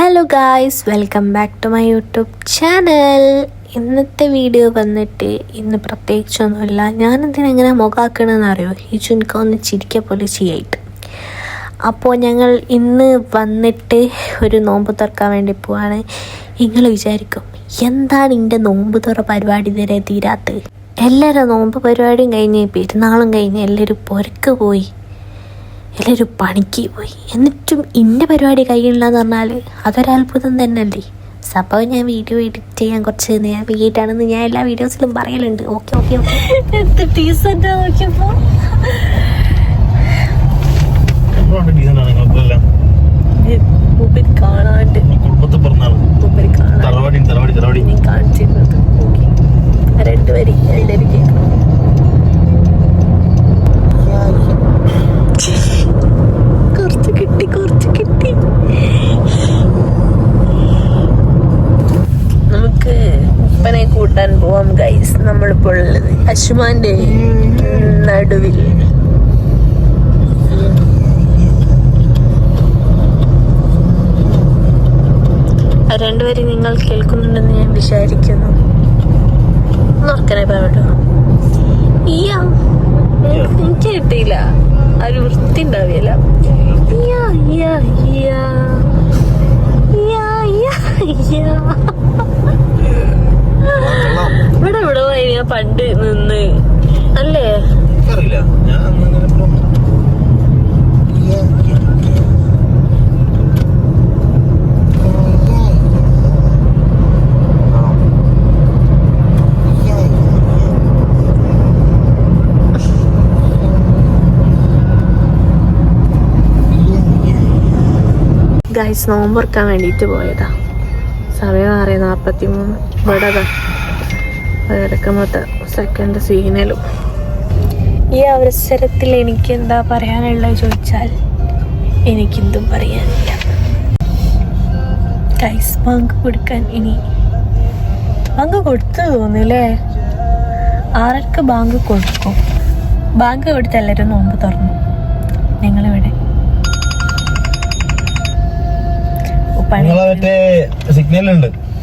Hello guys, welcome back to my YouTube channel. ഇന്നത്തെ video വന്നിട്ട് ഇന്ന് പ്രത്യേകിച്ചൊന്നുമില്ല. ഞാനെന്തിനെങ്ങനെ മുഖാക്കണമെന്ന് അറിയോ? ഈ ചുരുക്കമൊന്ന് ചിരിക്കുക പോലെ ചെയ്യായിട്ട്. അപ്പോൾ ഞങ്ങൾ ഇന്ന് വന്നിട്ട് ഒരു നോമ്പ് തുറക്കാൻ വേണ്ടി പോവാണ്. നിങ്ങൾ വിചാരിക്കും, എന്താണ് എൻ്റെ നോമ്പ് തുറ പരിപാടി ഇതുവരെ തീരാത്തത്? എല്ലാവരും നോമ്പ് പരിപാടിയും കഴിഞ്ഞ് പെരുന്നാളും കഴിഞ്ഞ് എല്ലാവരും പുരക്ക് പോയി, എല്ലാവരും പണിക്ക് പോയി. എന്നിട്ടും എൻ്റെ പരിപാടി കഴിയണില്ലെന്ന് പറഞ്ഞാൽ അതൊരത്ഭുതം തന്നെയല്ലേ. അപ്പോൾ ഞാൻ വീഡിയോ എഡിറ്റ് ചെയ്യാൻ കുറച്ച് ഞാൻ വീട്ടാണെന്ന് ഞാൻ എല്ലാ വീഡിയോസിലും പറയലുണ്ട്. ഓക്കെ ഓക്കെ ഓക്കെ എന്ത് ടീസൻ്റ് നോക്കിയപ്പോൾ കാണാണ്ട് ഞാൻ കാണിച്ചിരുന്നത്. രണ്ടുപേരും എല്ലാവരും കേൾക്കണം. കുറച്ച് കിട്ടി. നമുക്ക് ഉപ്പനെ കൂട്ടാൻ പോവാം ഗൈസ്. നമ്മളിപ്പോൾ ഉള്ളത് അശ്മാന്റെ നടുവിൽ. രണ്ടുപേരും നിങ്ങൾ കേൾക്കുന്നുണ്ടെന്ന് ഞാൻ വിചാരിക്കുന്നു. നോക്കണേ പാടോ. എനിക്ക് കിട്ടിയില്ല, ഒരു വൃത്തി ഉണ്ടാവില്ല. ഇവിടെ ഇവിടെ ഞാൻ പണ്ട് നിന്ന് അല്ലേ. ഗൈസ്, നോമ്പുറക്കാൻ വേണ്ടിയിട്ട് പോയതാ. സമയം 6:43. ഇവിടെ ഇടക്കമത്തെ സെക്കൻഡ് സീനലും. ഈ അവസരത്തിൽ എനിക്ക് എന്താ പറയാനുള്ളത് ചോദിച്ചാൽ എനിക്കെന്തും പറയാനില്ല ഗൈസ്. ബാങ്ക് കൊടുക്കാൻ ഇനി ബാങ്ക് കൊടുത്തു തോന്നില്ലേ. 6:00 ബാങ്ക് കൊടുക്കും. ബാങ്ക് കൊടുത്ത് എല്ലാവരും നോമ്പ് തുറന്നു. ഞങ്ങളിവിടെ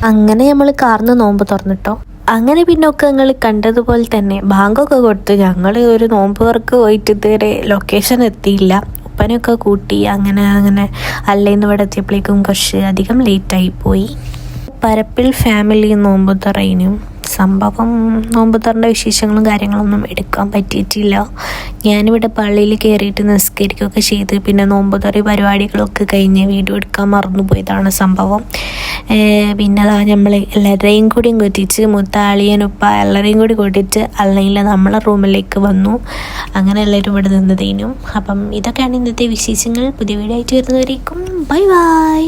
അങ്ങനെ നമ്മൾ കാർന്ന് നോമ്പ് തുറന്നിട്ടോ. അങ്ങനെ പിന്നൊക്കെ ഞങ്ങൾ കണ്ടതുപോലെ തന്നെ ബാങ്കൊക്കെ കൊടുത്ത് ഞങ്ങൾ ഒരു നോമ്പ് തുറക്ക് പോയിട്ട് ഇതുവരെ ലൊക്കേഷൻ എത്തിയില്ല. ഉപ്പനൊക്കെ കൂട്ടി അങ്ങനെ അല്ലേന്ന് ഇവിടെ എത്തിയപ്പോഴേക്കും കുറച്ച് അധികം ലേറ്റായി പോയി. പരപ്പിൽ ഫാമിലി നോമ്പ് തുറയിനും സംഭവം നോമ്പ് തുറൻ്റെ വിശേഷങ്ങളും കാര്യങ്ങളൊന്നും എടുക്കാൻ പറ്റിയിട്ടില്ല. ഞാനിവിടെ പള്ളിയിൽ കയറിയിട്ട് നിസ്കരിക്കുകയൊക്കെ ചെയ്ത് പിന്നെ നോമ്പ് തുറ പരിപാടികളൊക്കെ കഴിഞ്ഞ് വീഡിയോ എടുക്കാൻ മറന്നുപോയതാണ് സംഭവം. പിന്നെ നമ്മൾ എല്ലാവരെയും കൂടിയും കൊട്ടിച്ച് മുത്താളിയനുപ്പ എല്ലാവരെയും കൂടി കൊട്ടിട്ട് അല്ലെങ്കിൽ നമ്മളെ റൂമിലേക്ക് വന്നു. അങ്ങനെ എല്ലാവരും ഇവിടെ നിന്നതേനും. അപ്പം ഇതൊക്കെയാണ് ഇന്നത്തെ വിശേഷങ്ങൾ. പുതിയ വീഡിയോ ആയിട്ട് വരുന്നവരേക്കും ബൈ ബൈ.